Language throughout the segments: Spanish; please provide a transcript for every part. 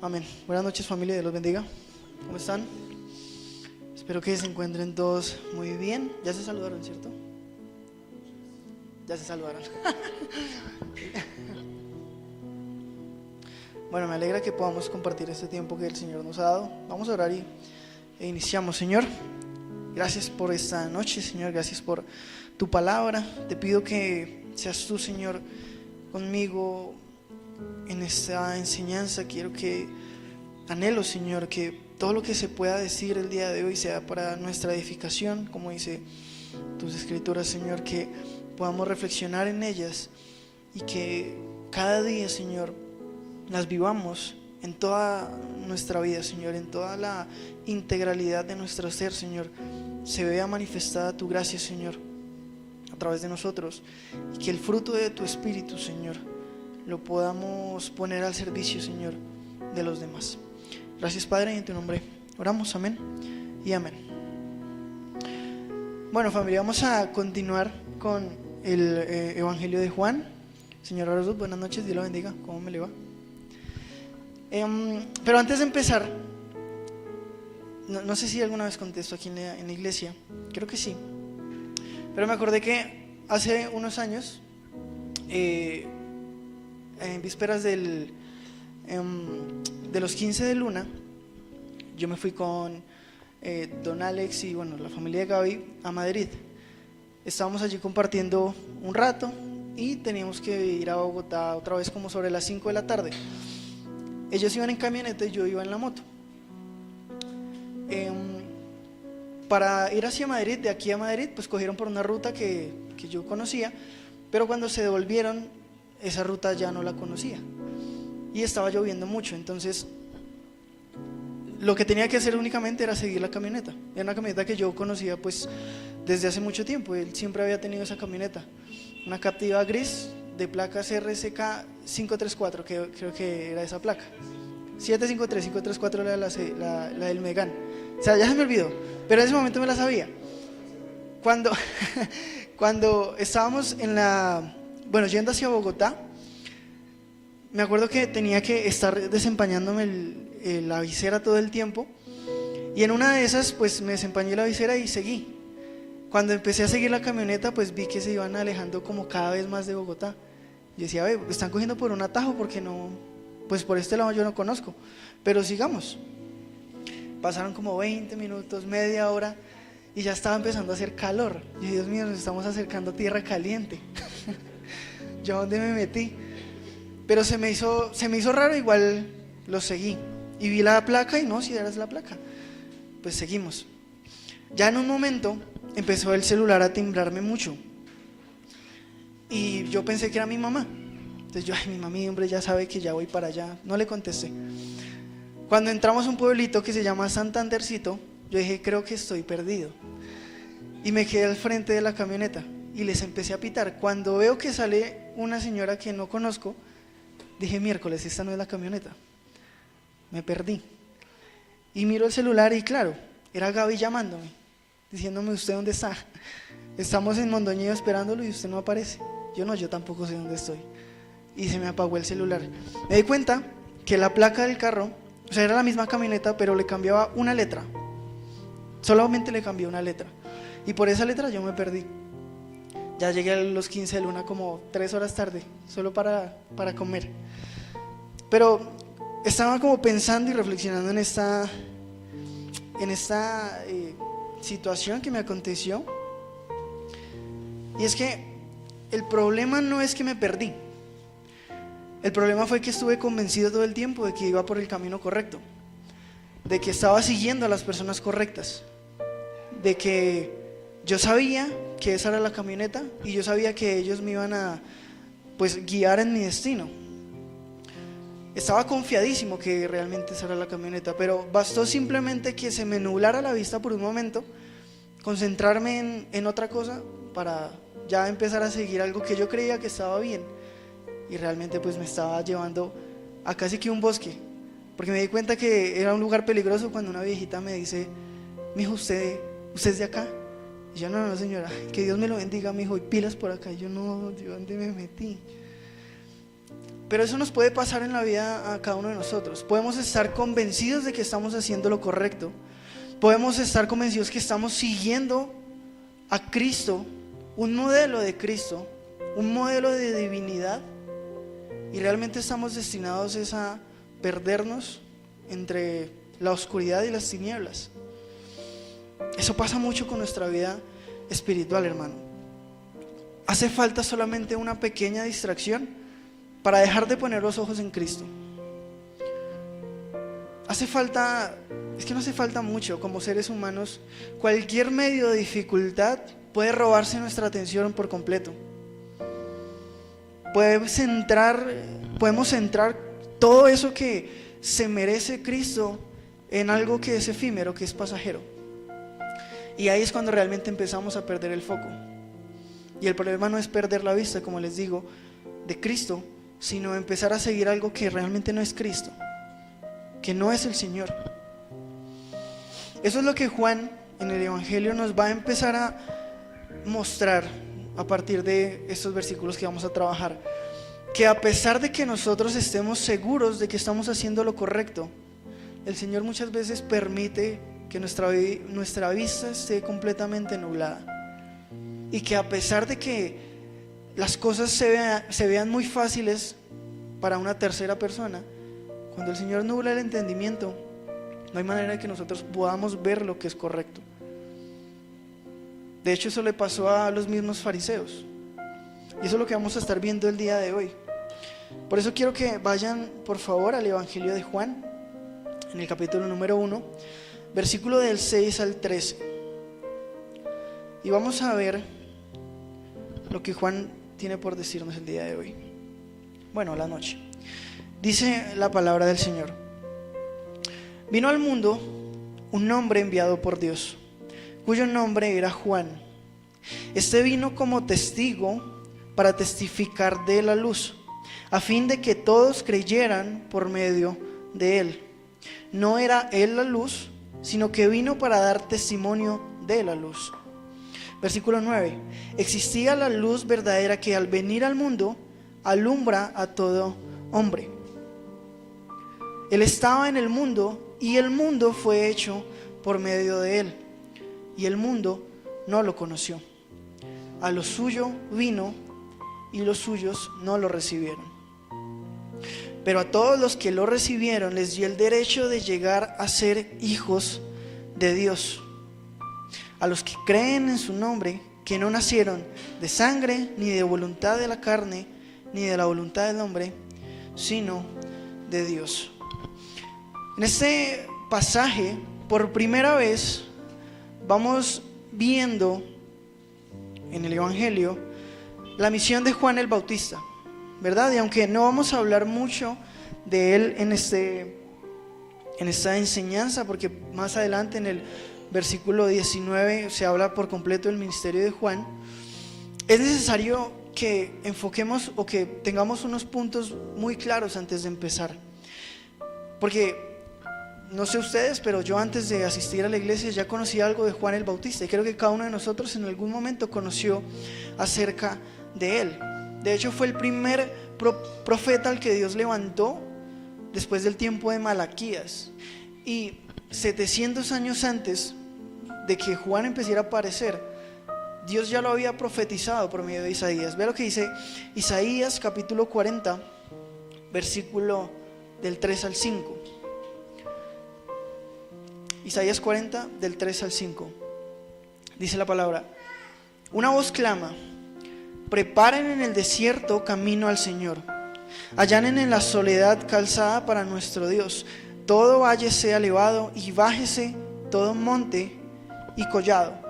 Amén. Buenas noches, familia, Dios los bendiga. ¿Cómo están? Espero que se encuentren todos muy bien. Ya se saludaron, ¿cierto? Ya se saludaron. Bueno, me alegra que podamos compartir este tiempo que el Señor nos ha dado. Vamos a orar e iniciamos. Señor, gracias por esta noche, Señor. Gracias por tu palabra. Te pido que seas tú, Señor, conmigo en esta enseñanza. Anhelo, Señor, que todo lo que se pueda decir el día de hoy sea para nuestra edificación, como dice tus escrituras, Señor, que podamos reflexionar en ellas y que cada día, Señor, las vivamos en toda nuestra vida, Señor, en toda la integralidad de nuestro ser, Señor, se vea manifestada tu gracia, Señor, a través de nosotros, y que el fruto de tu Espíritu, Señor, lo podamos poner al servicio, Señor, de los demás. Gracias, Padre, y en tu nombre oramos, amén y amén. Bueno, familia, vamos a continuar con el Evangelio de Juan. Señor Arozuz, buenas noches, Dios lo bendiga. ¿Cómo me le va? Pero antes de empezar, no sé si alguna vez conté esto aquí en la iglesia, creo que sí, pero me acordé que hace unos años, en vísperas de los 15 de Luna, yo me fui con don Alex y bueno, la familia de Gaby a Madrid. Estábamos allí compartiendo un rato y teníamos que ir a Bogotá otra vez como sobre las 5 de la tarde. Ellos iban en camioneta y yo iba en la moto. Para ir hacia Madrid, de aquí a Madrid, pues cogieron por una ruta que yo conocía, pero cuando se devolvieron, esa ruta ya no la conocía y estaba lloviendo mucho. Entonces lo que tenía que hacer únicamente era seguir la camioneta. Era una camioneta que yo conocía pues desde hace mucho tiempo. Él siempre había tenido esa camioneta, una Captiva gris de placas RSK 534, que creo que era esa placa, 534 era la del Megane. O sea, ya se me olvidó, pero en ese momento me la sabía. Cuando estábamos yendo hacia Bogotá, me acuerdo que tenía que estar desempañándome la visera todo el tiempo, y en una de esas pues me desempañé la visera y seguí. Cuando empecé a seguir la camioneta, pues vi que se iban alejando como cada vez más de Bogotá. Yo decía, ve, están cogiendo por un atajo, porque no, pues por este lado yo no conozco, pero sigamos. Pasaron como 20 minutos, media hora, y ya estaba empezando a hacer calor. Y dije, Dios mío, nos estamos acercando a tierra caliente. ¿Yo dónde me metí? Pero se me hizo raro, igual lo seguí. Y vi la placa y no, si era la placa. Pues seguimos. Ya en un momento empezó el celular a timbrarme mucho. Y yo pensé que era mi mamá. Entonces yo, mi mami, hombre, ya sabe que ya voy para allá. No le contesté. Cuando entramos a un pueblito que se llama Santandercito, yo dije, creo que estoy perdido. Y me quedé al frente de la camioneta y les empecé a pitar. Cuando veo que sale una señora que no conozco, dije, miércoles, esta no es la camioneta. Me perdí. Y miro el celular y claro, era Gaby llamándome, diciéndome, ¿usted dónde está? Estamos en Mondoñedo esperándolo y usted no aparece. Yo tampoco sé dónde estoy. Y se me apagó el celular. Me di cuenta que la placa del carro, o sea, era la misma camioneta, pero le cambiaba una letra. Solamente le cambió una letra. Y por esa letra yo me perdí. Ya llegué a los 15 de Luna como 3 horas tarde, solo para comer. Pero estaba como pensando y reflexionando en esta situación que me aconteció. Y es que el problema no es que me perdí. El problema fue que estuve convencido todo el tiempo de que iba por el camino correcto, de que estaba siguiendo a las personas correctas, de que yo sabía que esa era la camioneta y yo sabía que ellos me iban a pues guiar en mi destino. Estaba confiadísimo que realmente esa era la camioneta, pero bastó simplemente que se me nublara la vista por un momento, concentrarme en otra cosa para ya empezar a seguir algo que yo creía que estaba bien, y realmente pues me estaba llevando a casi que un bosque, porque me di cuenta que era un lugar peligroso cuando una viejita me dice, mijo, ¿usted es de acá? Y yo, no señora, que Dios me lo bendiga, mijo, y pilas por acá. Y yo, no, ¿de dónde me metí? Pero eso nos puede pasar en la vida a cada uno de nosotros. Podemos estar convencidos de que estamos haciendo lo correcto. Podemos estar convencidos que estamos siguiendo a Cristo, un modelo de Cristo, un modelo de divinidad, y realmente estamos destinados a perdernos entre la oscuridad y las tinieblas. Eso pasa mucho con nuestra vida espiritual, hermano. Hace falta solamente una pequeña distracción para dejar de poner los ojos en Cristo. No hace falta mucho como seres humanos. Cualquier medio de dificultad puede robarse nuestra atención por completo. Podemos centrar todo eso que se merece Cristo en algo que es efímero, que es pasajero. Y ahí es cuando realmente empezamos a perder el foco. Y el problema no es perder la vista, como les digo, de Cristo, sino empezar a seguir algo que realmente no es Cristo, que no es el Señor. Eso es lo que Juan en el Evangelio nos va a empezar a mostrar a partir de estos versículos que vamos a trabajar. Que a pesar de que nosotros estemos seguros de que estamos haciendo lo correcto, el Señor muchas veces permite que nuestra vista esté completamente nublada. Y que a pesar de que las cosas se vean muy fáciles para una tercera persona, cuando el Señor nubla el entendimiento, no hay manera de que nosotros podamos ver lo que es correcto. De hecho, eso le pasó a los mismos fariseos. Y eso es lo que vamos a estar viendo el día de hoy. Por eso quiero que vayan, por favor, al Evangelio de Juan, en el capítulo número 1, versículo del 6 al 13. Y vamos a ver lo que Juan tiene por decirnos el día de hoy. Bueno, la noche. Dice la palabra del Señor: vino al mundo un hombre enviado por Dios, cuyo nombre era Juan. Este vino como testigo para testificar de la luz, a fin de que todos creyeran por medio de él. No era él la luz, sino que vino para dar testimonio de la luz. Versículo 9. Existía la luz verdadera que al venir al mundo alumbra a todo hombre. Él estaba en el mundo y el mundo fue hecho por medio de él, y el mundo no lo conoció. A lo suyo vino y los suyos no lo recibieron. Pero a todos los que lo recibieron les dio el derecho de llegar a ser hijos de Dios. A los que creen en su nombre, que no nacieron de sangre, ni de voluntad de la carne, ni de la voluntad del hombre, sino de Dios. En este pasaje, por primera vez, vamos viendo en el Evangelio la misión de Juan el Bautista, ¿verdad? Y aunque no vamos a hablar mucho de él en esta enseñanza, porque más adelante en el versículo 19 se habla por completo del ministerio de Juan, es necesario que enfoquemos o que tengamos unos puntos muy claros antes de empezar. Porque no sé ustedes, pero yo antes de asistir a la iglesia ya conocía algo de Juan el Bautista, y creo que cada uno de nosotros en algún momento conoció acerca de él. De hecho, fue el primer profeta al que Dios levantó después del tiempo de Malaquías, y 700 años antes de que Juan empezara a aparecer, Dios ya lo había profetizado por medio de Isaías. Vea lo que dice Isaías capítulo 40, versículo del 3 al 5. Isaías 40, del 3 al 5. Dice la palabra: una voz clama, preparen en el desierto camino al Señor, allanen en la soledad calzada para nuestro Dios. Todo valle sea elevado y bájese todo monte y collado.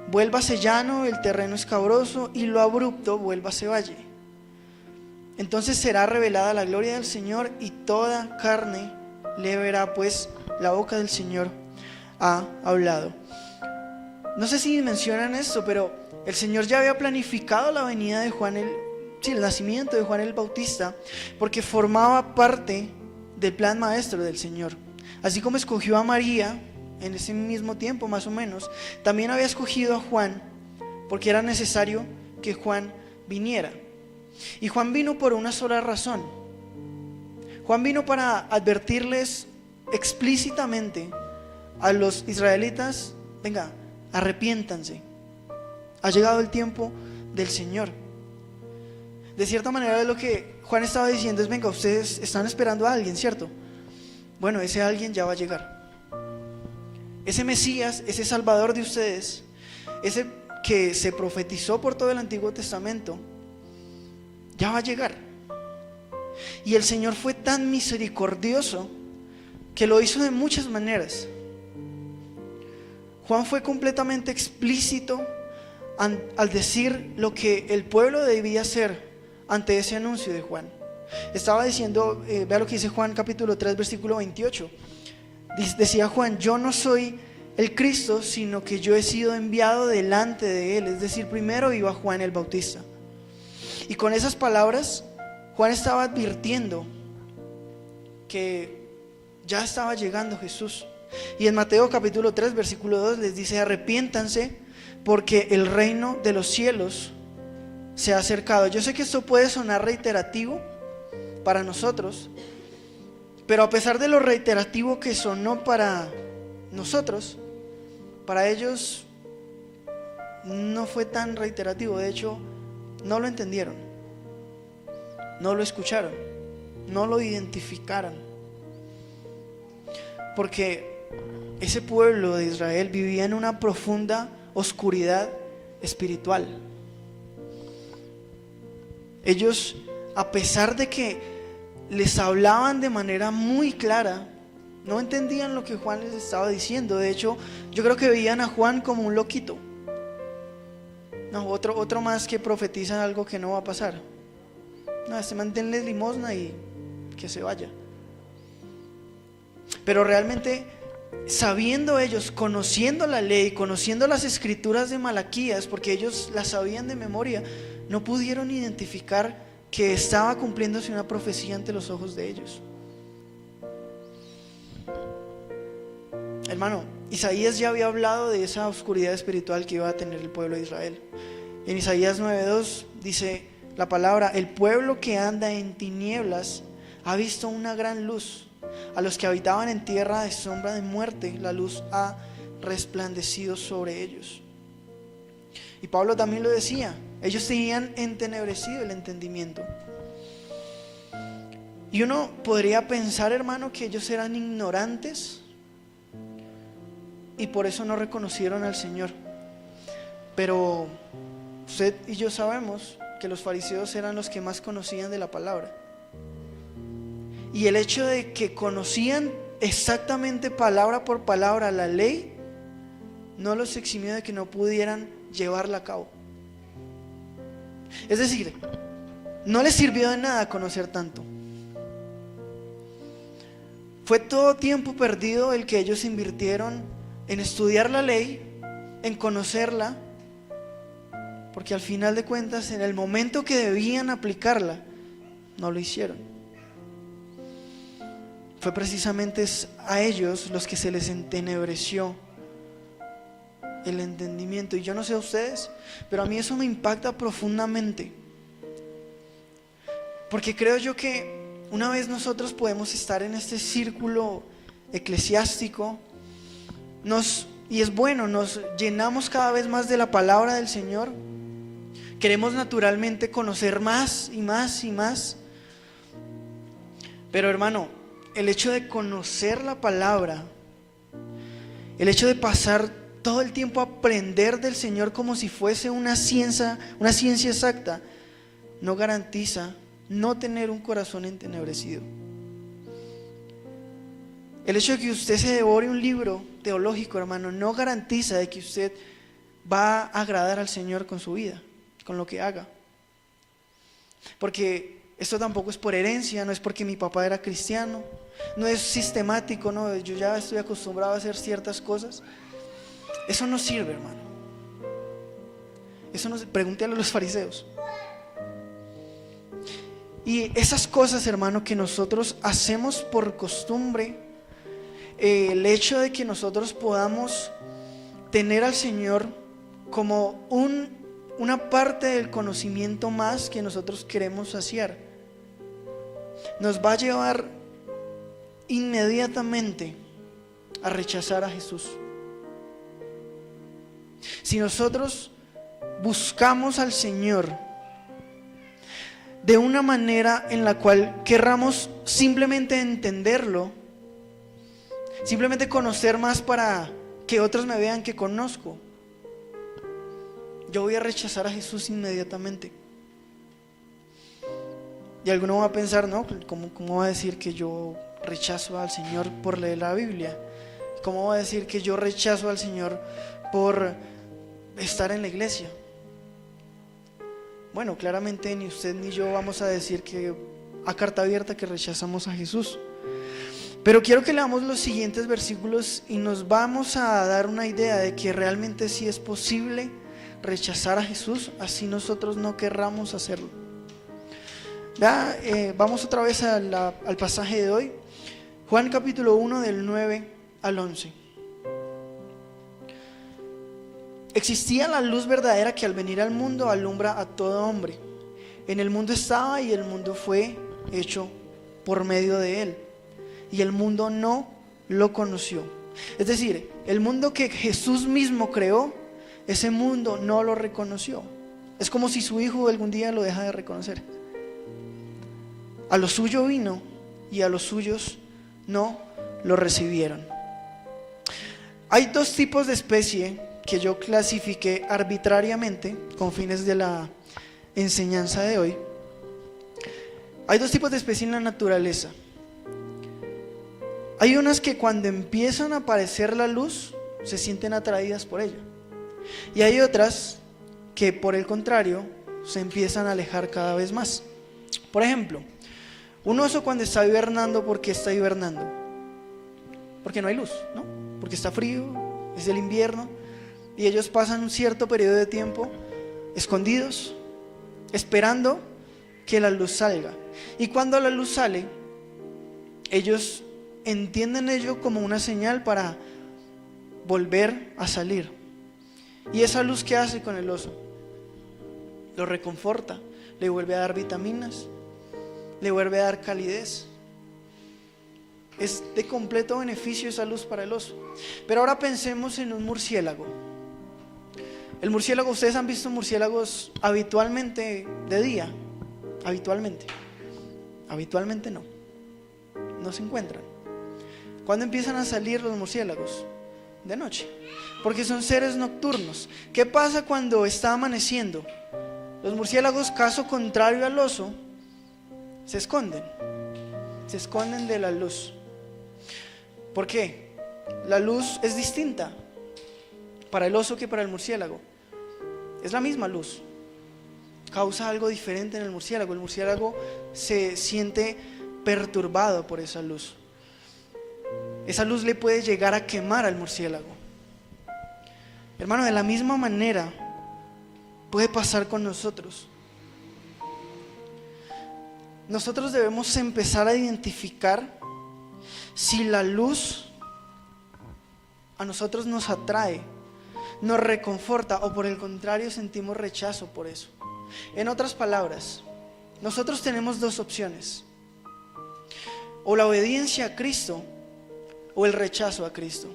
Vuélvase llano el terreno escabroso, y lo abrupto vuélvase valle. Entonces será revelada la gloria del Señor, y toda carne le verá, pues la boca del Señor ha hablado. No sé si mencionan esto, pero el Señor ya había planificado la venida de el nacimiento de Juan el Bautista, porque formaba parte del plan maestro del Señor. Así como escogió a María en ese mismo tiempo más o menos, también había escogido a Juan, porque era necesario que Juan viniera. Y Juan vino por una sola razón: Juan vino para advertirles explícitamente a los israelitas: venga, arrepiéntanse, ha llegado el tiempo del Señor. De cierta manera lo que Juan estaba diciendo es: venga, ustedes están esperando a alguien, ¿cierto? Bueno, ese alguien ya va a llegar. Ese Mesías, ese Salvador de ustedes, ese que se profetizó por todo el Antiguo Testamento, ya va a llegar. Y el Señor fue tan misericordioso que lo hizo de muchas maneras. Juan fue completamente explícito al decir lo que el pueblo debía hacer ante ese anuncio de Juan. Estaba diciendo, vea lo que dice Juan capítulo 3 versículo 28. Decía Juan: yo no soy el Cristo, sino que yo he sido enviado delante de él. Es decir, primero iba Juan el Bautista. Y con esas palabras Juan estaba advirtiendo que ya estaba llegando Jesús. Y en Mateo capítulo 3 versículo 2 les dice: arrepiéntanse, porque el reino de los cielos se ha acercado. Yo sé que esto puede sonar reiterativo para nosotros, pero a pesar de lo reiterativo que sonó para nosotros, para ellos no fue tan reiterativo. De hecho, no lo entendieron, no lo escucharon, no lo identificaron, porque ese pueblo de Israel vivía en una profunda oscuridad espiritual. Ellos, a pesar de que les hablaban de manera muy clara, no entendían lo que Juan les estaba diciendo. De hecho, yo creo que veían a Juan como un loquito. No, otro más que profetiza algo que no va a pasar. No, este man denle limosna y que se vaya. Pero realmente, sabiendo ellos, conociendo la ley, conociendo las escrituras de Malaquías, porque ellos las sabían de memoria, no pudieron identificar que estaba cumpliéndose una profecía ante los ojos de ellos. Hermano, Isaías ya había hablado de esa oscuridad espiritual que iba a tener el pueblo de Israel. En Isaías 9:2 dice la palabra: el pueblo que anda en tinieblas ha visto una gran luz. A los que habitaban en tierra de sombra de muerte, la luz ha resplandecido sobre ellos. Y Pablo también lo decía: ellos tenían entenebrecido el entendimiento. Y uno podría pensar, hermano, que ellos eran ignorantes y por eso no reconocieron al Señor. Pero usted y yo sabemos que los fariseos eran los que más conocían de la palabra. Y el hecho de que conocían exactamente palabra por palabra la ley no los eximió de que no pudieran llevarla a cabo. Es decir, no les sirvió de nada conocer tanto. Fue todo tiempo perdido el que ellos invirtieron en estudiar la ley, en conocerla, porque al final de cuentas, en el momento que debían aplicarla, no lo hicieron. Fue precisamente a ellos los que se les entenebreció el entendimiento. Y yo no sé a ustedes, pero a mí eso me impacta profundamente, porque creo yo que una vez nosotros podemos estar en este círculo eclesiástico, y es bueno, nos llenamos cada vez más de la palabra del Señor, queremos naturalmente conocer más y más y más. Pero hermano, el hecho de conocer la palabra, el hecho de pasar todo el tiempo a aprender del Señor como si fuese una ciencia exacta, no garantiza no tener un corazón entenebrecido. El hecho de que usted se devore un libro teológico, hermano, no garantiza de que usted va a agradar al Señor con su vida, con lo que haga. Porque esto tampoco es por herencia, no es porque mi papá era cristiano, no es sistemático, no, yo ya estoy acostumbrado a hacer ciertas cosas. Eso no sirve, hermano. Eso no, pregúntale a los fariseos. Y esas cosas, hermano, que nosotros hacemos por costumbre, el hecho de que nosotros podamos tener al Señor como una parte del conocimiento más que nosotros queremos saciar, nos va a llevar inmediatamente a rechazar a Jesús. Si nosotros buscamos al Señor de una manera en la cual querramos simplemente entenderlo, simplemente conocer más para que otros me vean que conozco, yo voy a rechazar a Jesús inmediatamente. Y alguno va a pensar, ¿no? ¿Cómo va a decir que yo rechazo al Señor por leer la Biblia? ¿Cómo va a decir que yo rechazo al Señor por estar en la iglesia? Bueno, claramente ni usted ni yo vamos a decir que a carta abierta que rechazamos a Jesús. Pero quiero que leamos los siguientes versículos y nos vamos a dar una idea de que realmente sí es posible rechazar a Jesús, así nosotros no querramos hacerlo. Vamos otra vez al pasaje de hoy, Juan capítulo 1 del 9 al 11. Existía la luz verdadera que al venir al mundo alumbra a todo hombre. En el mundo estaba y el mundo fue hecho por medio de él, y el mundo no lo conoció. Es decir, el mundo que Jesús mismo creó, ese mundo no lo reconoció. Es como si su hijo algún día lo deja de reconocer. A lo suyo vino y a los suyos no lo recibieron. Hay dos tipos de especie que yo clasifiqué arbitrariamente con fines de la enseñanza de hoy. Hay dos tipos de especie en la naturaleza. Hay unas que cuando empiezan a aparecer la luz se sienten atraídas por ella, y hay otras que por el contrario se empiezan a alejar cada vez más. Por ejemplo, un oso cuando está hibernando, ¿por qué está hibernando? Porque no hay luz, ¿no? Porque está frío, es el invierno, y ellos pasan un cierto periodo de tiempo escondidos, esperando que la luz salga. Y cuando la luz sale, ellos entienden ello como una señal para volver a salir. ¿Y esa luz qué hace con el oso? Lo reconforta, le vuelve a dar vitaminas, le vuelve a dar calidez. Es de completo beneficio esa luz para el oso. Pero ahora pensemos en un murciélago. El murciélago, ¿ustedes han visto murciélagos habitualmente de día? Habitualmente no se encuentran. ¿Cuándo empiezan a salir los murciélagos? De noche, porque son seres nocturnos. ¿Qué pasa cuando está amaneciendo? Los murciélagos, caso contrario al oso, se esconden de la luz. ¿Por qué? La luz es distinta para el oso que para el murciélago. Es la misma luz, causa algo diferente en el murciélago. El murciélago se siente perturbado por esa luz. Esa luz le puede llegar a quemar al murciélago. Hermano, de la misma manera puede pasar con nosotros. Nosotros debemos empezar a identificar si la luz a nosotros nos atrae, nos reconforta, o por el contrario sentimos rechazo por eso. En otras palabras, nosotros tenemos dos opciones: o la obediencia a Cristo o el rechazo a Cristo.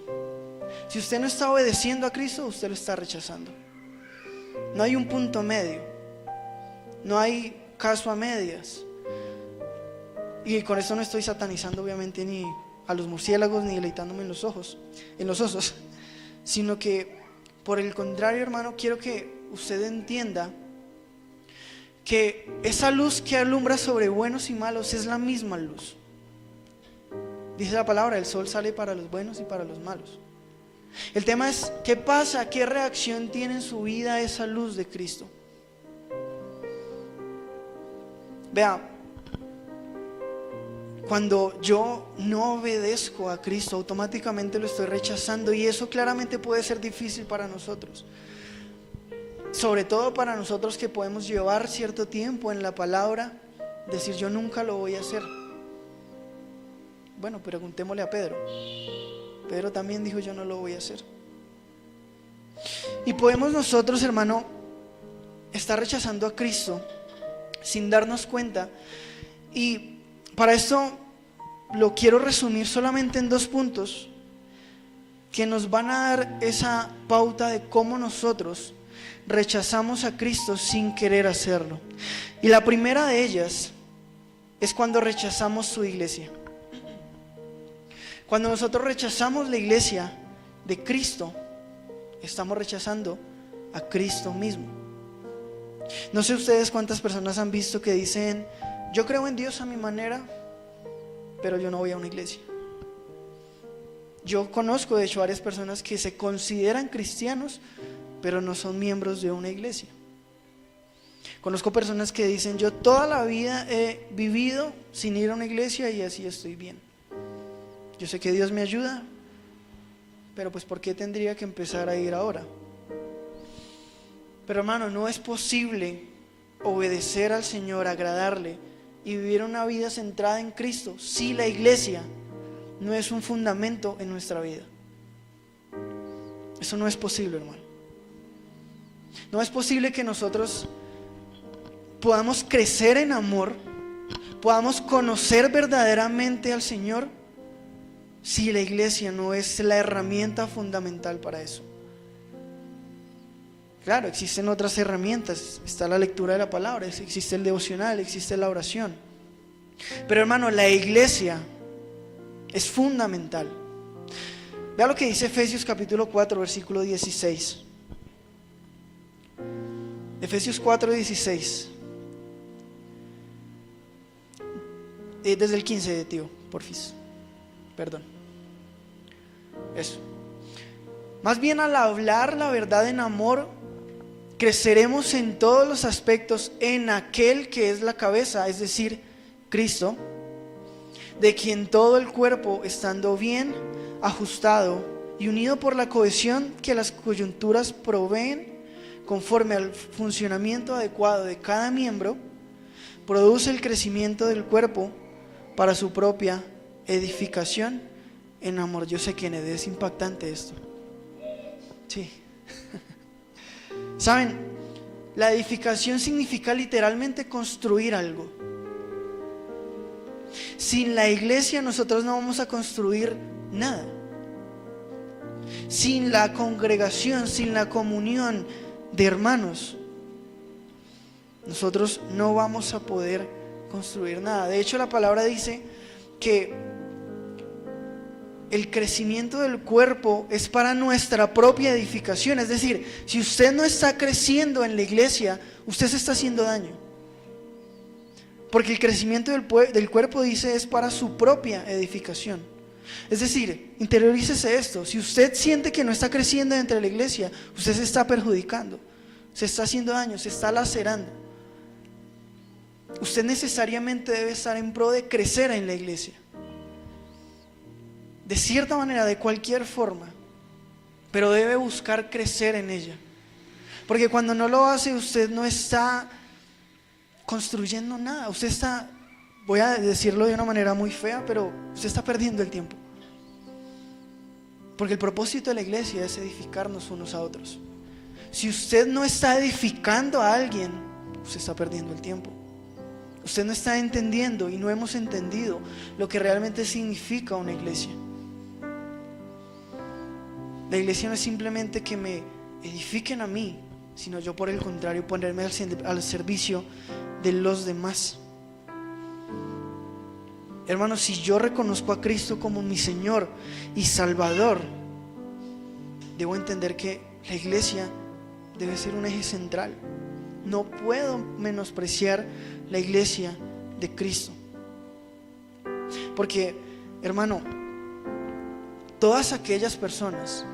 Si usted no está obedeciendo a Cristo, usted lo está rechazando. No hay un punto medio, no hay caso a medias. Y con esto no estoy satanizando obviamente ni a los murciélagos ni deleitándome en los osos, sino que por el contrario, hermano, quiero que usted entienda que esa luz que alumbra sobre buenos y malos es la misma luz. Dice la palabra, el sol sale para los buenos y para los malos. El tema es, ¿qué pasa? ¿Qué reacción tiene en su vida esa luz de Cristo? Vea, cuando yo no obedezco a Cristo, automáticamente lo estoy rechazando, y eso claramente puede ser difícil para nosotros, sobre todo para nosotros que podemos llevar cierto tiempo en la palabra, decir yo nunca lo voy a hacer. Bueno, preguntémosle a Pedro. Pedro también dijo yo no lo voy a hacer. Y podemos nosotros, hermano, estar rechazando a Cristo sin darnos cuenta. Y Para esto lo quiero resumir solamente en 2 puntos que nos van a dar esa pauta de cómo nosotros rechazamos a Cristo sin querer hacerlo. Y la primera de ellas es cuando rechazamos su iglesia. Cuando nosotros rechazamos la iglesia de Cristo, estamos rechazando a Cristo mismo. No sé ustedes cuántas personas han visto que dicen: yo creo en Dios a mi manera, pero yo no voy a una iglesia. Yo conozco de hecho varias personas que se consideran cristianos, pero no son miembros de una iglesia. Conozco personas que dicen: yo toda la vida he vivido sin ir a una iglesia y así estoy bien. Yo sé que Dios me ayuda, pero pues ¿por qué tendría que empezar a ir ahora? Pero hermano, no es posible obedecer al Señor, agradarle y vivir una vida centrada en Cristo si la iglesia no es un fundamento en nuestra vida. Eso no es posible, hermano. No es posible que nosotros podamos crecer en amor, podamos conocer verdaderamente al Señor si la iglesia no es la herramienta fundamental para eso. Claro, existen otras herramientas, está la lectura de la palabra, existe el devocional, existe la oración. Pero hermano, la iglesia es fundamental. Vea lo que dice Efesios capítulo 4, versículo 16. Efesios 4, 16. Desde el 15, tío, porfis. Perdón. Eso. Más bien, al hablar la verdad en amor, creceremos en todos los aspectos en aquel que es la cabeza, es decir, Cristo, de quien todo el cuerpo, estando bien ajustado y unido por la cohesión que las coyunturas proveen, conforme al funcionamiento adecuado de cada miembro, produce el crecimiento del cuerpo para su propia edificación en amor. Yo sé quién es impactante esto. Sí. ¿Saben? La edificación significa literalmente construir algo. Sin la iglesia nosotros no vamos a construir nada. Sin la congregación, sin la comunión de hermanos, nosotros no vamos a poder construir nada. De hecho, la palabra dice que el crecimiento del cuerpo es para nuestra propia edificación. Es decir, si usted no está creciendo en la iglesia, usted se está haciendo daño. Porque el crecimiento del cuerpo, dice, es para su propia edificación. Es decir, interiorícese esto: si usted siente que no está creciendo dentro de la iglesia, usted se está perjudicando, se está haciendo daño, se está lacerando. Usted necesariamente debe estar en pro de crecer en la iglesia, de cierta manera, de cualquier forma, pero debe buscar crecer en ella. Porque cuando no lo hace, usted no está construyendo nada. Usted está, voy a decirlo de una manera muy fea, pero usted está perdiendo el tiempo. Porque el propósito de la iglesia es edificarnos unos a otros. Si usted no está edificando a alguien, usted está perdiendo el tiempo. Usted no está entendiendo y no hemos entendido lo que realmente significa una iglesia. La iglesia no es simplemente que me edifiquen a mí, sino yo, por el contrario, ponerme al servicio de los demás. Hermanos, si yo reconozco a Cristo como mi Señor y Salvador, debo entender que la iglesia debe ser un eje central. No puedo menospreciar la iglesia de Cristo. Porque, hermano, todas aquellas personas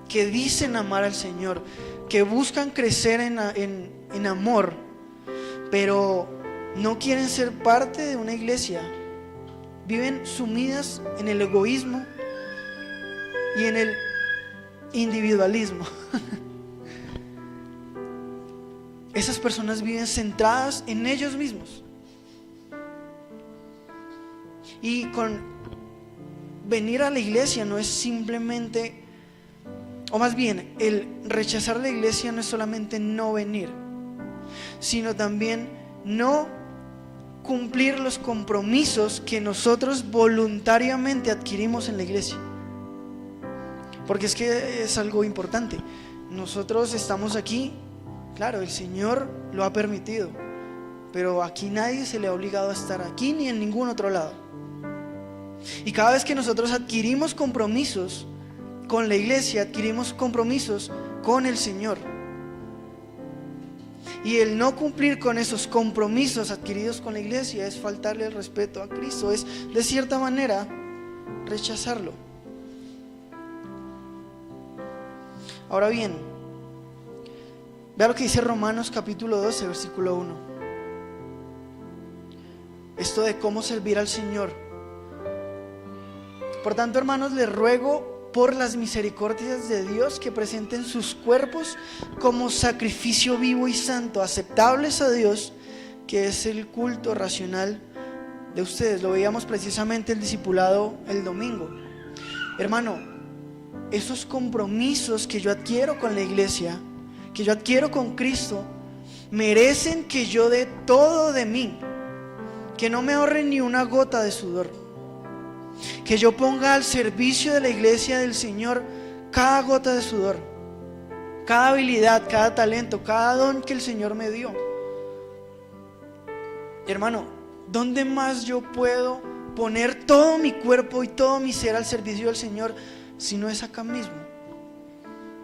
que dicen amar al Señor, que buscan crecer en amor, pero no quieren ser parte de una iglesia, viven sumidas en el egoísmo y en el individualismo. Esas personas viven centradas en ellos mismos. Y con venir a la iglesia no es simplemente, o más bien, el rechazar la iglesia no es solamente no venir, sino también no cumplir los compromisos que nosotros voluntariamente adquirimos en la iglesia. Porque es que es algo importante. Nosotros estamos aquí, claro, el Señor lo ha permitido, pero aquí nadie se le ha obligado a estar aquí ni en ningún otro lado. Y cada vez que nosotros adquirimos compromisos con la iglesia, adquirimos compromisos con el Señor. Y el no cumplir con esos compromisos adquiridos con la iglesia es faltarle el respeto a Cristo, es de cierta manera rechazarlo. Ahora bien, vea lo que dice Romanos capítulo 12, versículo 1. Esto de cómo servir al Señor. Por tanto, hermanos, les ruego por las misericordias de Dios que presenten sus cuerpos como sacrificio vivo y santo, aceptables a Dios, que es el culto racional de ustedes. Lo veíamos precisamente el discipulado el domingo. Hermano, esos compromisos que yo adquiero con la iglesia, que yo adquiero con Cristo, merecen que yo dé todo de mí, que no me ahorre ni una gota de sudor, que yo ponga al servicio de la iglesia del Señor cada gota de sudor, cada habilidad, cada talento, cada don que el Señor me dio. Hermano, ¿dónde más yo puedo poner todo mi cuerpo y todo mi ser al servicio del Señor si no es acá mismo?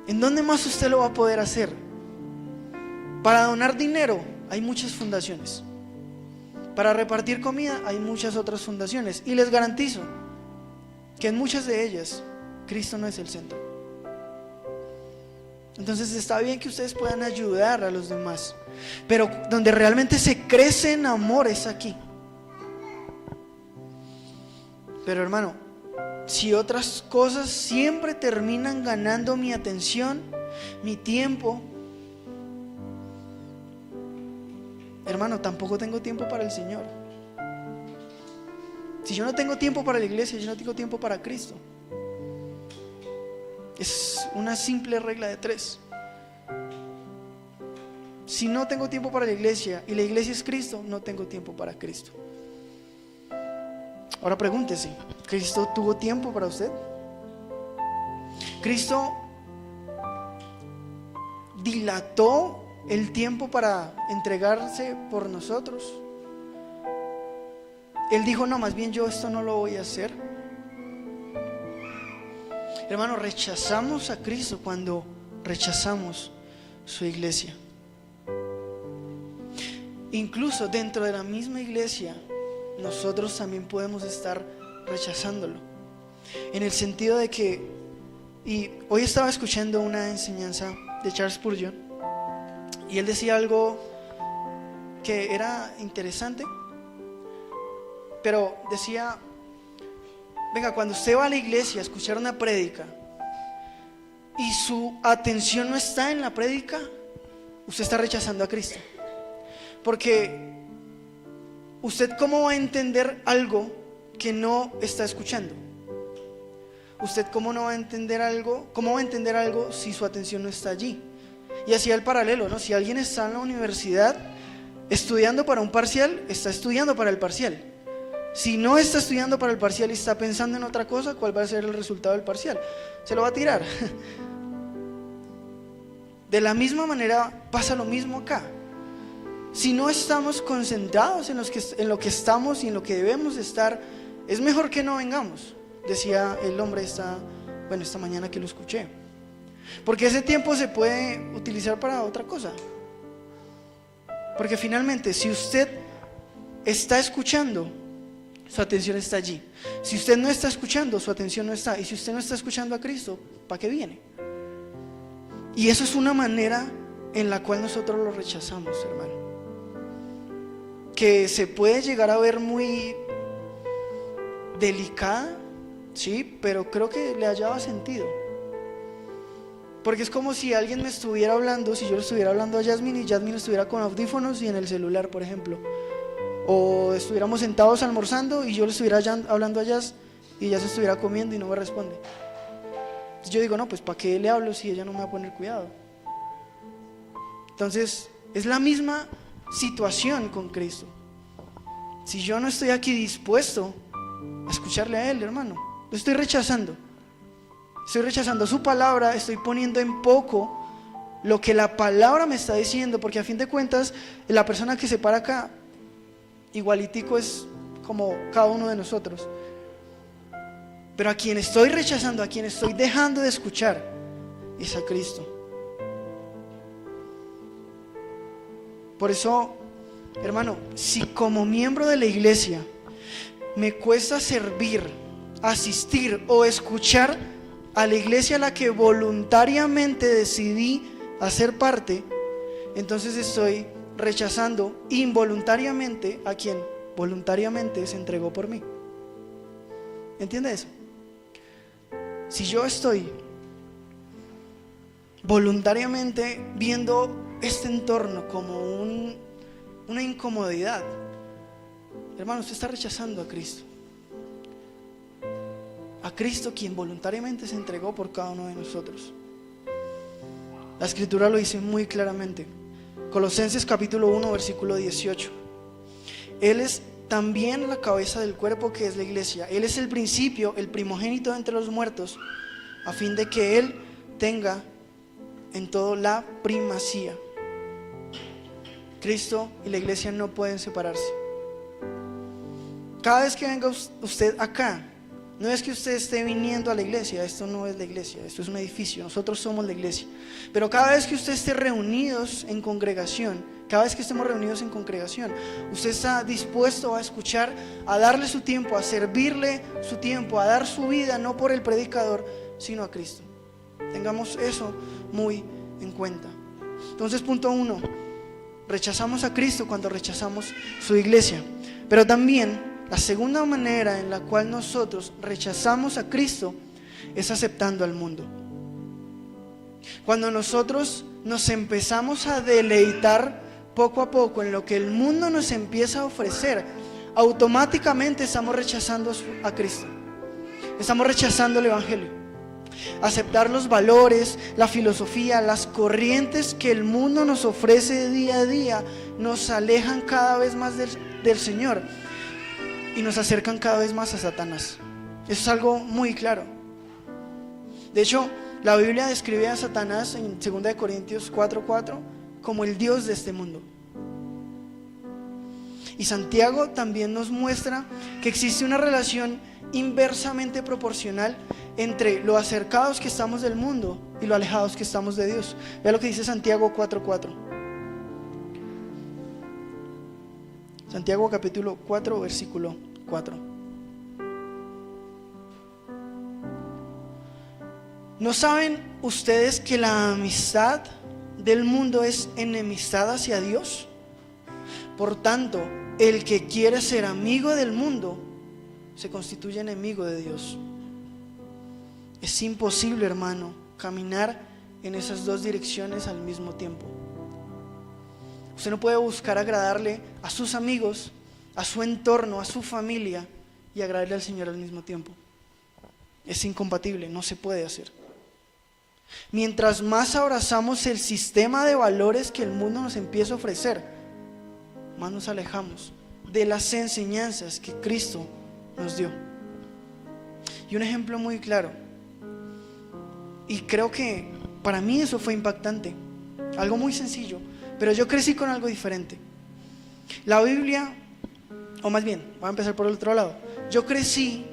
¿En dónde más usted lo va a poder hacer? Para donar dinero hay muchas fundaciones. Para repartir comida hay muchas otras fundaciones. Y les garantizo que en muchas de ellas Cristo no es el centro. Entonces está bien que ustedes puedan ayudar a los demás, pero donde realmente se crece en amor es aquí. Pero hermano, si otras cosas siempre terminan ganando mi atención, mi tiempo, hermano, tampoco tengo tiempo para el Señor. Si yo no tengo tiempo para la iglesia, yo no tengo tiempo para Cristo. Es una simple regla de 3. Si no tengo tiempo para la iglesia y la iglesia es Cristo, no tengo tiempo para Cristo. Ahora pregúntese, ¿Cristo tuvo tiempo para usted? ¿Cristo dilató el tiempo para entregarse por nosotros? Él dijo, no, más bien yo esto no lo voy a hacer. Hermano, rechazamos a Cristo cuando rechazamos su iglesia. Incluso dentro de la misma iglesia, nosotros también podemos estar rechazándolo. En el sentido de que, y hoy estaba escuchando una enseñanza de Charles Spurgeon, y él decía algo que era interesante, pero decía, venga, cuando usted va a la iglesia a escuchar una prédica y su atención no está en la prédica, usted está rechazando a Cristo. Porque usted, ¿cómo va a entender algo que no está escuchando? Usted cómo va a entender algo si su atención no está allí. Y así el paralelo, ¿no? Si alguien está en la universidad estudiando para un parcial, está estudiando para el parcial. Si no está estudiando para el parcial y está pensando en otra cosa, ¿cuál va a ser el resultado del parcial? Se lo va a tirar. De la misma manera pasa lo mismo acá. Si no estamos concentrados en lo que estamos y en lo que debemos estar, es mejor que no vengamos, decía el hombre esta mañana que lo escuché. Porque ese tiempo se puede utilizar para otra cosa. Porque finalmente, si usted está escuchando, su atención está allí. Si usted no está escuchando, su atención no está. Y si usted no está escuchando a Cristo, ¿para qué viene? Y eso es una manera en la cual nosotros lo rechazamos, hermano, que se puede llegar a ver muy delicada, sí, pero creo que le hallaba sentido. Porque es como si alguien me estuviera hablando, si yo le estuviera hablando a Jasmine y Jasmine estuviera con audífonos y en el celular, por ejemplo. O estuviéramos sentados almorzando y yo le estuviera hablando a Jazz y ella se estuviera comiendo y no me responde. Entonces yo digo, no, pues ¿para qué le hablo si ella no me va a poner cuidado? Entonces es la misma situación con Cristo. si yo no estoy aquí dispuesto a escucharle a Él, hermano, lo estoy rechazando. Estoy rechazando su palabra, estoy poniendo en poco lo que la palabra me está diciendo, porque a fin de cuentas, la persona que se para acá, igualitico es como cada uno de nosotros. Pero a quien estoy rechazando, a quien estoy dejando de escuchar, es a Cristo. Por eso, hermano, si como miembro de la iglesia me cuesta servir, asistir o escuchar a la iglesia a la que voluntariamente decidí hacer parte, entonces estoy rechazando involuntariamente a quien voluntariamente se entregó por mí. ¿Entiende eso? Si yo estoy voluntariamente viendo este entorno como una incomodidad, hermano, usted está rechazando a Cristo. A Cristo, quien voluntariamente se entregó por cada uno de nosotros. La Escritura lo dice muy claramente. Colosenses capítulo 1 versículo 18. Él es también la cabeza del cuerpo, que es la iglesia. Él es el principio, el primogénito de entre los muertos, a fin de que Él tenga en todo la primacía. Cristo y la iglesia no pueden separarse. Cada vez que venga usted acá, no es que usted esté viniendo a la iglesia, esto no es la iglesia, esto es un edificio, nosotros somos la iglesia. Pero cada vez que usted esté reunidos en congregación, cada vez que estemos reunidos en congregación, usted está dispuesto a escuchar, a darle su tiempo, a servirle su tiempo, a dar su vida, no por el predicador, sino a Cristo. Tengamos eso muy en cuenta. Entonces, punto 1, rechazamos a Cristo cuando rechazamos su iglesia. Pero también la segunda manera en la cual nosotros rechazamos a Cristo es aceptando al mundo. Cuando nosotros nos empezamos a deleitar poco a poco en lo que el mundo nos empieza a ofrecer, automáticamente estamos rechazando a Cristo. Estamos rechazando el Evangelio. Aceptar los valores, la filosofía, las corrientes que el mundo nos ofrece día a día nos alejan cada vez más del Señor y nos acercan cada vez más a Satanás. Eso es algo muy claro. De hecho, la Biblia describe a Satanás en 2 Corintios 4:4 como el Dios de este mundo. Y Santiago también nos muestra que existe una relación inversamente proporcional entre lo acercados que estamos del mundo y lo alejados que estamos de Dios. Vea lo que dice Santiago 4:4. Santiago capítulo 4 versículo 4. ¿No saben ustedes que la amistad del mundo es enemistad hacia Dios? Por tanto, el que quiere ser amigo del mundo se constituye enemigo de Dios. Es imposible, hermano, caminar en esas dos direcciones al mismo tiempo. Usted no puede buscar agradarle a sus amigos, a su entorno, a su familia y agradarle al Señor al mismo tiempo. Es incompatible, no se puede hacer. Mientras más abrazamos el sistema de valores que el mundo nos empieza a ofrecer, más nos alejamos de las enseñanzas que Cristo nos dio. Y un ejemplo muy claro, y creo que para mí eso fue impactante, algo muy sencillo, pero yo crecí con algo diferente. La Biblia, o más bien, voy a empezar por el otro lado. Yo crecí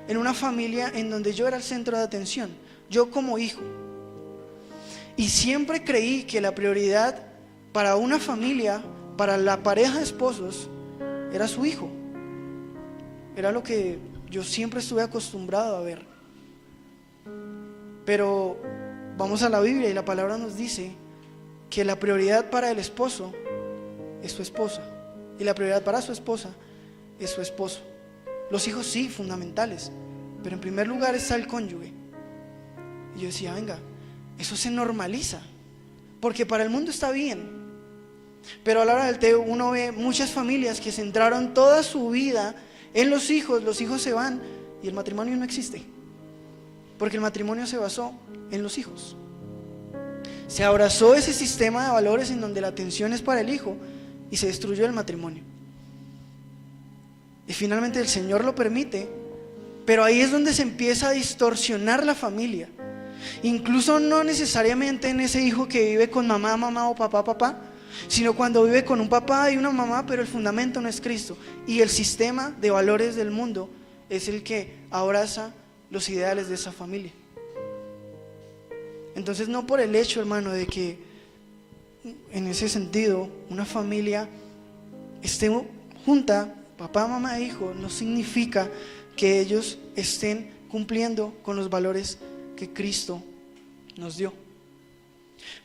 en una familia en donde yo era el centro de atención, yo como hijo. Y siempre creí que la prioridad para una familia, para la pareja de esposos, era su hijo. Era lo que yo siempre estuve acostumbrado a ver. Pero vamos a la Biblia y la palabra nos dice que la prioridad para el esposo es su esposa y la prioridad para su esposa es su esposo. Los hijos sí, fundamentales, pero en primer lugar está el cónyuge. Y yo decía, venga, eso se normaliza, porque para el mundo está bien, pero a la hora del té uno ve muchas familias que centraron toda su vida en los hijos se van y el matrimonio no existe, porque el matrimonio se basó en los hijos. Se abrazó ese sistema de valores en donde la atención es para el hijo y se destruyó el matrimonio. Y finalmente el Señor lo permite, pero ahí es donde se empieza a distorsionar la familia. Incluso no necesariamente en ese hijo que vive con mamá, mamá o papá, papá, sino cuando vive con un papá y una mamá, pero el fundamento no es Cristo. Y el sistema de valores del mundo es el que abraza los ideales de esa familia. Entonces, no por el hecho, hermano, de que en ese sentido una familia esté junta, papá, mamá e hijo, no significa que ellos estén cumpliendo con los valores que Cristo nos dio.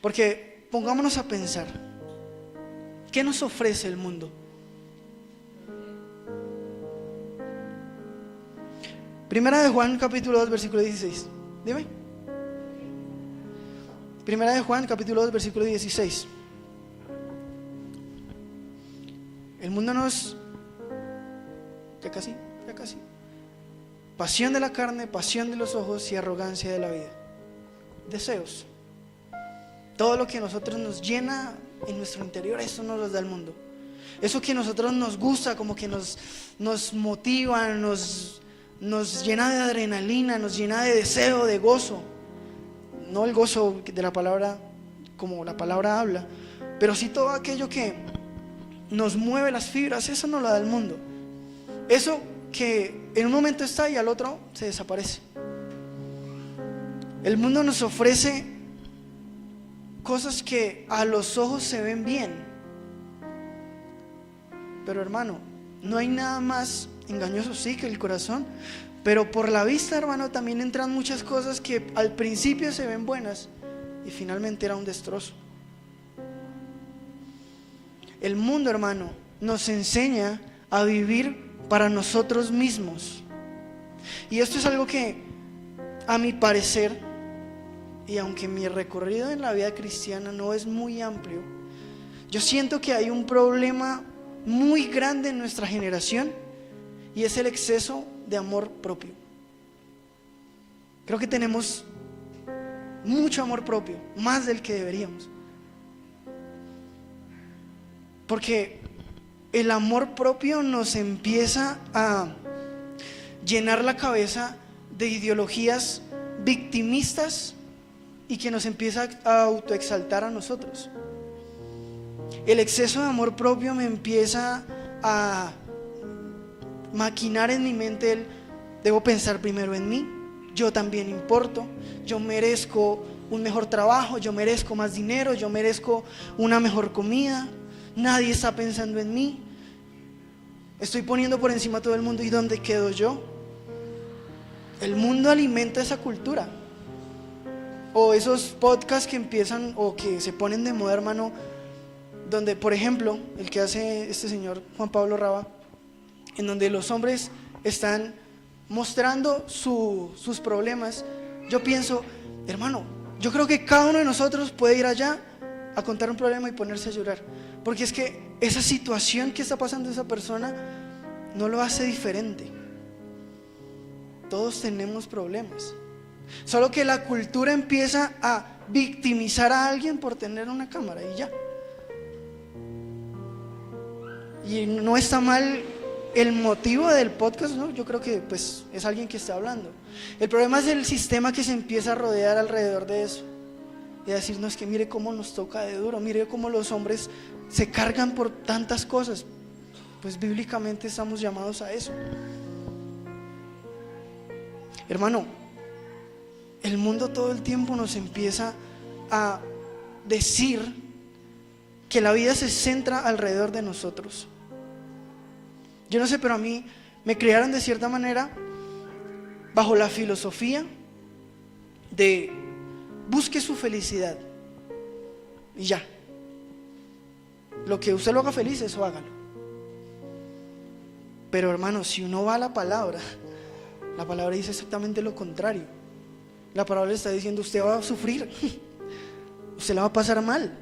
Porque pongámonos a pensar, ¿qué nos ofrece el mundo? Primera de Juan capítulo 2 versículo 16. Dime. Primera de Juan capítulo 2 versículo 16. El mundo nos... Ya casi. Pasión de la carne, pasión de los ojos y arrogancia de la vida. Deseos. Todo lo que a nosotros nos llena en nuestro interior, eso nos lo da el mundo. Eso que a nosotros nos gusta, como que nos motiva, nos llena de adrenalina, nos llena de deseo, de gozo. No el gozo de la palabra como la palabra habla, pero sí todo aquello que nos mueve las fibras, eso nos lo da el mundo. Eso que en un momento está y al otro se desaparece. El mundo nos ofrece cosas que a los ojos se ven bien, pero hermano, no hay nada más engañoso, sí, que el corazón. Pero por la vista, hermano, también entran muchas cosas que al principio se ven buenas y finalmente era un destrozo. El mundo, hermano, nos enseña a vivir para nosotros mismos. Y esto es algo que, a mi parecer, y aunque mi recorrido en la vida cristiana no es muy amplio, yo siento que hay un problema muy grande en nuestra generación, y es el exceso de amor propio. Creo que tenemos mucho amor propio, más del que deberíamos. Porque el amor propio nos empieza a llenar la cabeza de ideologías victimistas y que nos empieza a autoexaltar a nosotros. El exceso de amor propio me empieza a maquinar en mi mente el: debo pensar primero en mí, yo también importo, yo merezco un mejor trabajo, yo merezco más dinero, yo merezco una mejor comida, nadie está pensando en mí, estoy poniendo por encima a todo el mundo, ¿y dónde quedo yo? El mundo alimenta esa cultura. O esos podcasts que empiezan o que se ponen de moda, hermano, donde, por ejemplo, el que hace este señor Juan Pablo Raba, en donde los hombres están mostrando sus problemas. Yo pienso, hermano, yo creo que cada uno de nosotros puede ir allá a contar un problema y ponerse a llorar, porque es que esa situación que está pasando esa persona no lo hace diferente. Todos tenemos problemas, solo que la cultura empieza a victimizar a alguien por tener una cámara y ya. Y no está mal el motivo del podcast, ¿no? Yo creo que pues es alguien que está hablando. El problema es el sistema que se empieza a rodear alrededor de eso y a decir: no, es que mire cómo nos toca de duro, mire cómo los hombres se cargan por tantas cosas. Pues bíblicamente estamos llamados a eso. Hermano, el mundo todo el tiempo nos empieza a decir que la vida se centra alrededor de nosotros. Yo no sé, pero a mí me criaron de cierta manera bajo la filosofía de busque su felicidad y ya. Lo que usted lo haga feliz, eso hágalo. Pero hermano, si uno va a la palabra dice exactamente lo contrario. La palabra le está diciendo: usted va a sufrir, usted la va a pasar mal.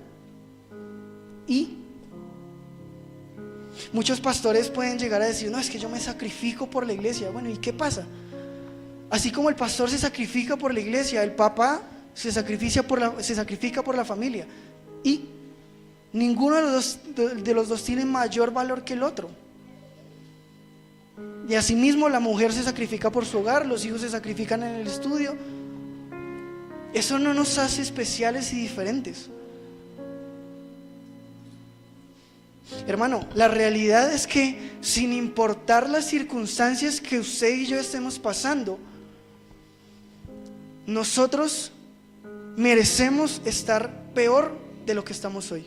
Y muchos pastores pueden llegar a decir: no, es que yo me sacrifico por la iglesia. Bueno, ¿y qué pasa? Así como el pastor se sacrifica por la iglesia, el papá se sacrifica por la familia, y ninguno de los dos tiene mayor valor que el otro. Y asimismo la mujer se sacrifica por su hogar, los hijos se sacrifican en el estudio. Eso no nos hace especiales y diferentes. Hermano, la realidad es que sin importar las circunstancias que usted y yo estemos pasando, nosotros merecemos estar peor de lo que estamos hoy.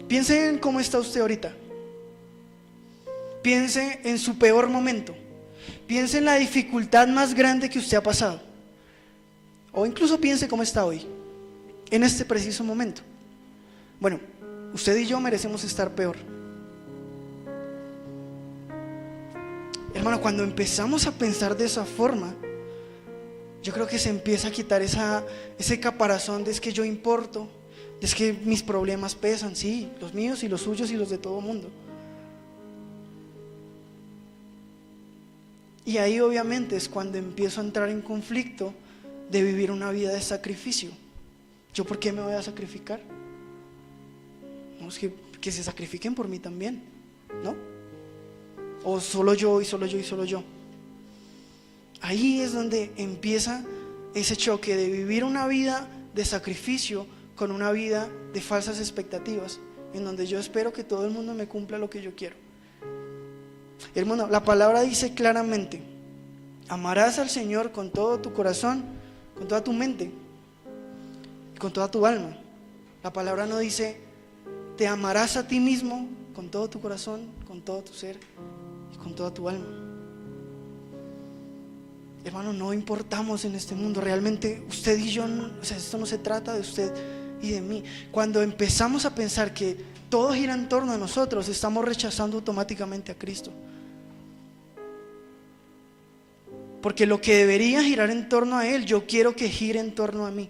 Piense en cómo está usted ahorita. Piense en su peor momento. Piense en la dificultad más grande que usted ha pasado. O incluso piense cómo está hoy, en este preciso momento. Bueno, usted y yo merecemos estar peor. Hermano, cuando empezamos a pensar de esa forma, yo creo que se empieza a quitar ese caparazón de es que yo importo, de es que mis problemas pesan, sí, los míos y los suyos y los de todo el mundo. Y ahí obviamente es cuando empiezo a entrar en conflicto de vivir una vida de sacrificio. ¿Yo por qué me voy a sacrificar? No, es que se sacrifiquen por mí también, ¿no? O solo yo y solo yo y solo yo. Ahí es donde empieza ese choque de vivir una vida de sacrificio con una vida de falsas expectativas, en donde yo espero que todo el mundo me cumpla lo que yo quiero. Hermano, la palabra dice claramente: amarás al Señor con todo tu corazón, con toda tu mente y con toda tu alma. La palabra no dice: te amarás a ti mismo con todo tu corazón, con todo tu ser y con toda tu alma. Hermano, no importamos en este mundo. Realmente usted y yo, esto no se trata de usted y de mí. Cuando empezamos a pensar que todo gira en torno a nosotros, estamos rechazando automáticamente a Cristo. Porque lo que debería girar en torno a Él, yo quiero que gire en torno a mí.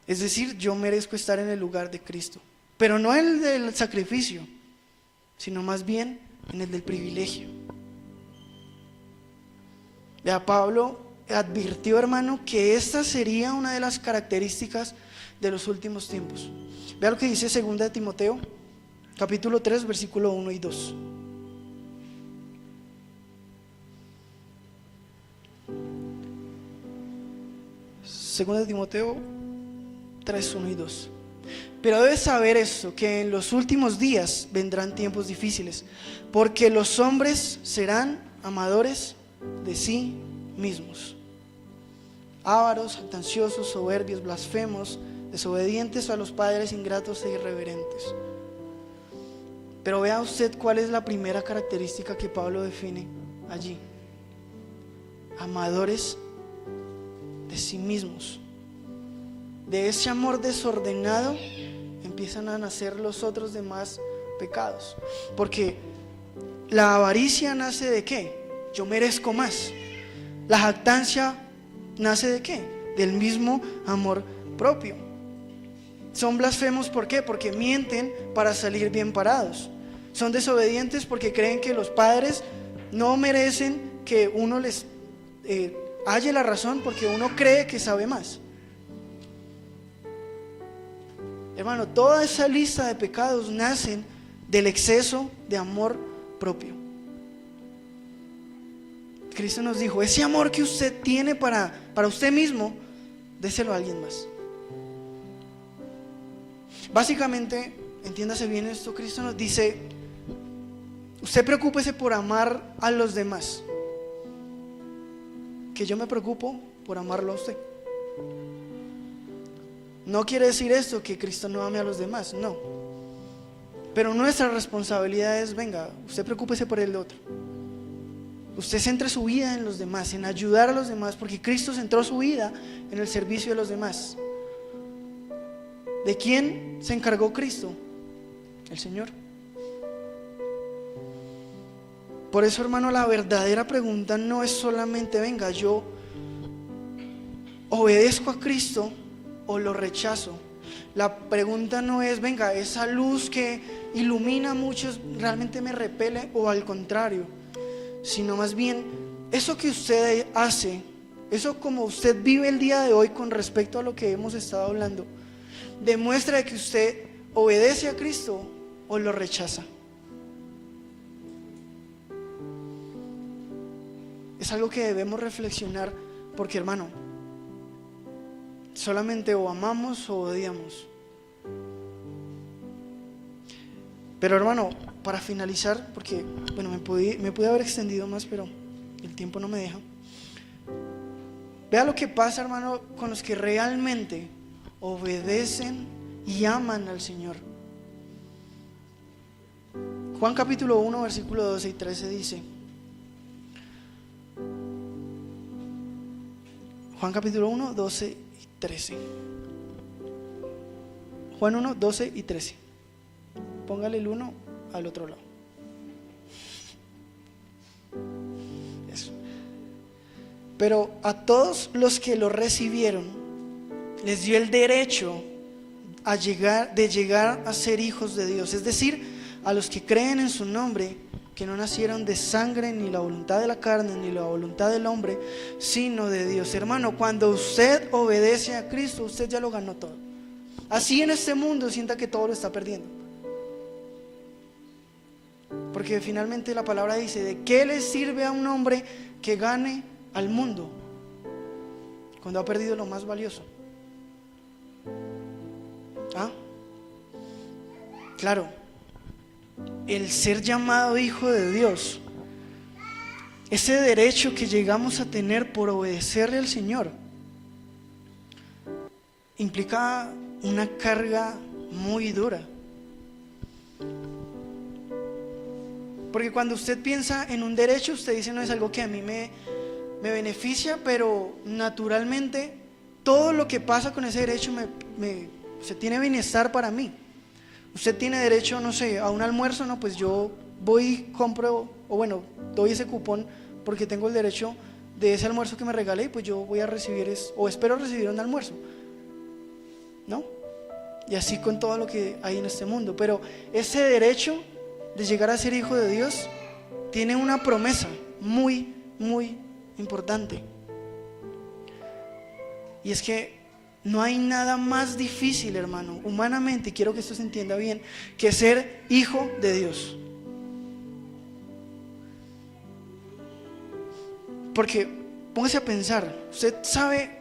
Es decir, yo merezco estar en el lugar de Cristo, pero no el del sacrificio, sino más bien en el del privilegio. Vea, Pablo advirtió, hermano, que esta sería una de las características de los últimos tiempos. Vea lo que dice 2 de Timoteo, capítulo 3, versículo 1 y 2. Segunda de Timoteo 3, 1 y 2. Pero debes saber esto, que en los últimos días vendrán tiempos difíciles, porque los hombres serán amadores de sí mismos, ávaros, jactanciosos, soberbios, blasfemos, desobedientes a los padres, ingratos e irreverentes. Pero vea usted cuál es la primera característica que Pablo define allí: amadores de sí mismos. De ese amor desordenado empiezan a nacer los otros demás pecados. Porque la avaricia nace de ¿qué? Yo merezco más. La jactancia nace de ¿qué? Del mismo amor propio. Son blasfemos, ¿por qué? Porque mienten para salir bien parados. Son desobedientes porque creen que los padres no merecen que uno les halle la razón, porque uno cree que sabe más. Hermano, toda esa lista de pecados nacen del exceso de amor propio. Cristo nos dijo: ese amor que usted tiene para usted mismo, déselo a alguien más. Básicamente, entiéndase bien esto, Cristo nos dice: usted preocúpese por amar a los demás, que yo me preocupo por amarlo a usted. No quiere decir esto que Cristo no ame a los demás, no. Pero nuestra responsabilidad es: venga, usted preocúpese por el otro. Usted centre su vida en los demás, en ayudar a los demás, porque Cristo centró su vida en el servicio de los demás. ¿De quién se encargó Cristo? El Señor. Por eso, hermano, la verdadera pregunta no es solamente: venga, yo obedezco a Cristo o lo rechazo. La pregunta no es: venga, esa luz que ilumina a muchos realmente me repele, o al contrario, sino más bien, eso que usted hace, eso como usted vive el día de hoy con respecto a lo que hemos estado hablando, demuestra que usted obedece a Cristo o lo rechaza. es algo que debemos reflexionar, porque hermano, solamente o amamos o odiamos. Pero hermano, para finalizar, porque bueno, me pude haber extendido más, pero el tiempo no me deja. Vea lo que pasa, hermano, con los que realmente obedecen y aman al Señor. Juan capítulo 1, versículo 12 y 13 dice: Juan capítulo 1, 12 y 13. Juan 1, 12 y 13. Póngale el 1 al otro lado. Eso. Pero a todos los que lo recibieron, les dio el derecho de llegar a ser hijos de Dios. Es decir, a los que creen en su nombre, que no nacieron de sangre, ni la voluntad de la carne, ni la voluntad del hombre, sino de Dios. Hermano, cuando usted obedece a Cristo, usted ya lo ganó todo. Así en este mundo sienta que todo lo está perdiendo, porque finalmente la palabra dice: ¿de qué le sirve a un hombre que gane al mundo cuando ha perdido lo más valioso? Claro, el ser llamado hijo de Dios, ese derecho que llegamos a tener por obedecerle al Señor, implica una carga muy dura. Porque cuando usted piensa en un derecho, usted dice: no es algo que a mí me beneficia, pero naturalmente todo lo que pasa con ese derecho se tiene bienestar para mí. Usted tiene derecho, no sé, a un almuerzo, no, pues yo voy y compro, o bueno, doy ese cupón porque tengo el derecho de ese almuerzo que me regalé, y pues yo voy a recibir o espero recibir un almuerzo, ¿no? Y así con todo lo que hay en este mundo. Pero ese derecho de llegar a ser hijo de Dios tiene una promesa muy, muy importante, y es que no hay nada más difícil, hermano, humanamente, y quiero que esto se entienda bien, que ser hijo de Dios. Porque póngase a pensar, usted sabe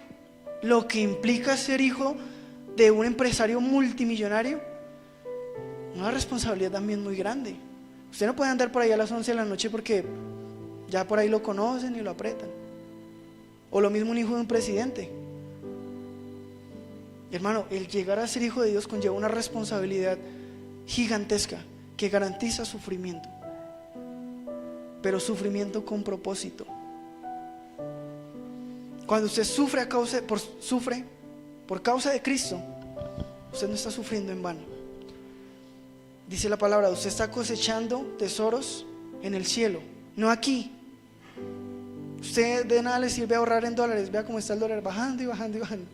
lo que implica ser hijo de un empresario multimillonario. Una responsabilidad también muy grande. Usted no puede andar por ahí a las 11 de la noche porque ya por ahí lo conocen y lo apretan. O lo mismo un hijo de un presidente. Hermano, el llegar a ser hijo de Dios conlleva una responsabilidad gigantesca que garantiza sufrimiento, pero sufrimiento con propósito. Cuando usted sufre por causa de Cristo, usted no está sufriendo en vano. Dice la palabra: usted está cosechando tesoros en el cielo, no aquí. Usted de nada le sirve ahorrar en dólares. Vea cómo está el dólar bajando y bajando y bajando.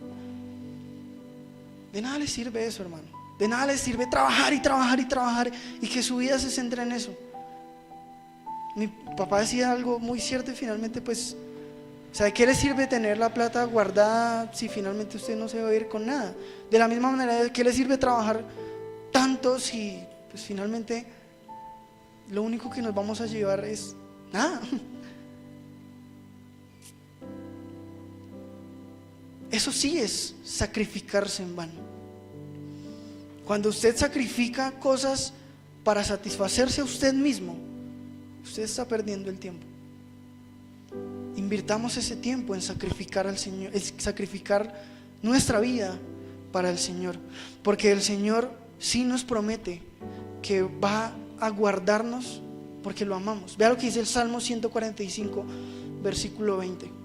De nada le sirve eso, hermano. De nada le sirve trabajar y trabajar y trabajar y que su vida se centre en eso. Mi papá decía algo muy cierto y finalmente pues, ¿sabe qué le sirve tener la plata guardada si finalmente usted no se va a ir con nada? De la misma manera, ¿qué le sirve trabajar tanto si pues finalmente lo único que nos vamos a llevar es nada? Eso sí es sacrificarse en vano. Cuando usted sacrifica cosas para satisfacerse a usted mismo, usted está perdiendo el tiempo. Invirtamos ese tiempo en sacrificar al Señor, en sacrificar nuestra vida para el Señor, porque el Señor sí nos promete que va a guardarnos porque lo amamos. Vea lo que dice el Salmo 145, versículo 20.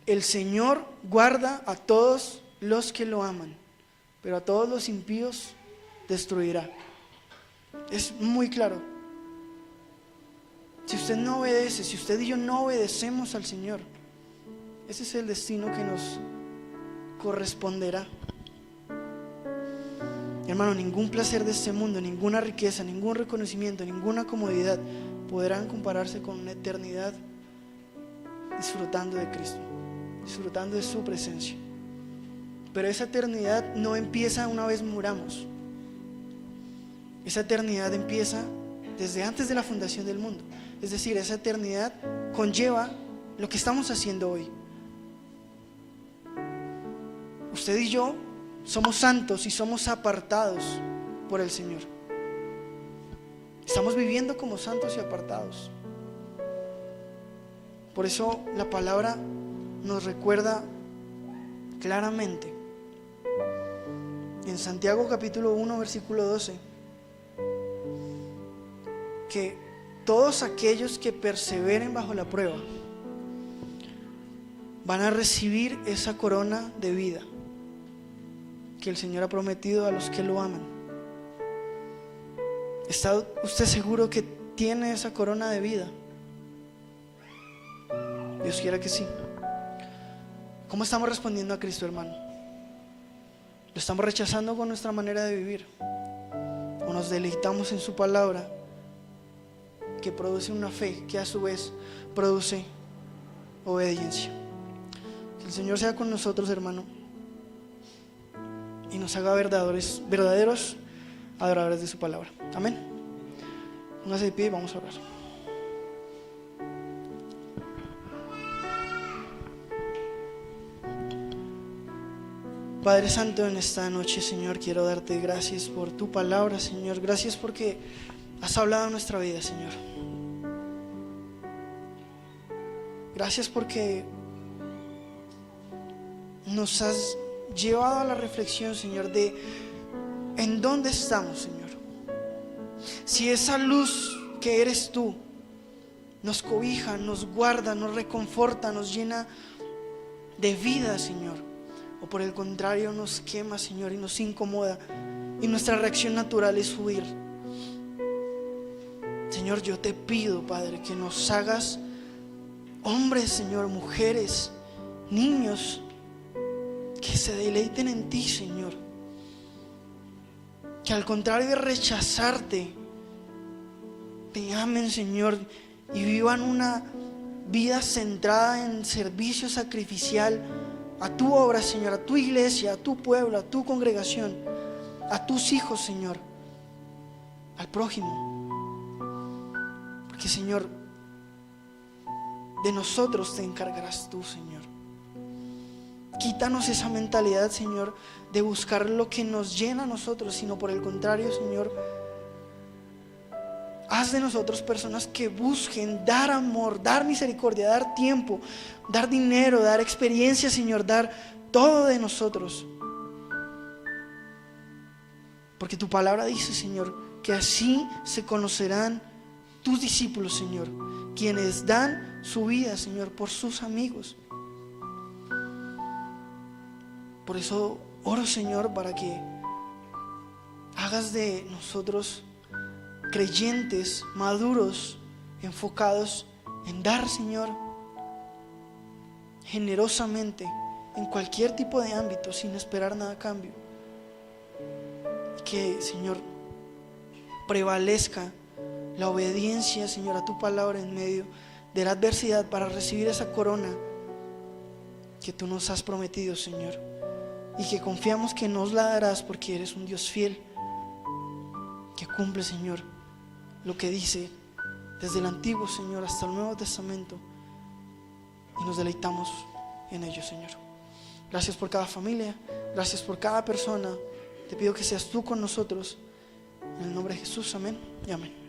El Señor guarda a todos los que lo aman, pero a todos los impíos destruirá. Es muy claro. Si usted no obedece, si usted y yo no obedecemos al Señor, ese es el destino que nos corresponderá. Hermano, ningún placer de este mundo, ninguna riqueza, ningún reconocimiento, ninguna comodidad podrán compararse con una eternidad disfrutando de Cristo, disfrutando de su presencia. Pero esa eternidad no empieza una vez muramos. Esa eternidad empieza desde antes de la fundación del mundo. Es decir, esa eternidad conlleva lo que estamos haciendo hoy. Usted y yo somos santos y somos apartados por el Señor. Estamos viviendo como santos y apartados. Por eso la palabra nos recuerda claramente en Santiago capítulo 1 versículo 12 que todos aquellos que perseveren bajo la prueba van a recibir esa corona de vida que el Señor ha prometido a los que lo aman. ¿Está usted seguro que tiene esa corona de vida? Dios quiera que sí. ¿Cómo estamos respondiendo a Cristo, hermano? ¿Lo estamos rechazando con nuestra manera de vivir? ¿O nos deleitamos en su palabra, que produce una fe que a su vez produce obediencia? Que el Señor sea con nosotros, hermano, y nos haga verdaderos adoradores de su palabra. Amén. Póngase de pie y vamos a orar. Padre Santo, en esta noche, Señor, quiero darte gracias por tu palabra, Señor. Gracias porque has hablado en nuestra vida, Señor. Gracias porque nos has llevado a la reflexión, Señor, de en dónde estamos, Señor. Si esa luz que eres tú nos cobija, nos guarda, nos reconforta, nos llena de vida, Señor, o por el contrario nos quema, Señor, y nos incomoda, y nuestra reacción natural es huir. Señor, yo te pido, Padre, que nos hagas hombres, Señor, mujeres, niños, que se deleiten en ti, Señor, que al contrario de rechazarte, te amen, Señor, y vivan una vida centrada en servicio sacrificial a tu obra, Señor, a tu iglesia, a tu pueblo, a tu congregación, a tus hijos, Señor, al prójimo. Porque, Señor, de nosotros te encargarás tú, Señor. Quítanos esa mentalidad, Señor, de buscar lo que nos llena a nosotros, sino por el contrario, Señor, haz de nosotros personas que busquen dar amor, dar misericordia, dar tiempo, dar dinero, dar experiencia, Señor, dar todo de nosotros. Porque tu palabra dice, Señor, que así se conocerán tus discípulos, Señor, quienes dan su vida, Señor, por sus amigos. Por eso oro, Señor, para que hagas de nosotros creyentes, maduros, enfocados en dar, Señor, generosamente en cualquier tipo de ámbito, sin esperar nada a cambio. Que, Señor, prevalezca la obediencia, Señor, a tu palabra en medio de la adversidad para recibir esa corona que tú nos has prometido, Señor, y que confiamos que nos la darás porque eres un Dios fiel que cumple, Señor, lo que dice desde el Antiguo, Señor, hasta el Nuevo Testamento, y nos deleitamos en ello, Señor. Gracias por cada familia, gracias por cada persona. Te pido que seas tú con nosotros, en el nombre de Jesús, amén y amén.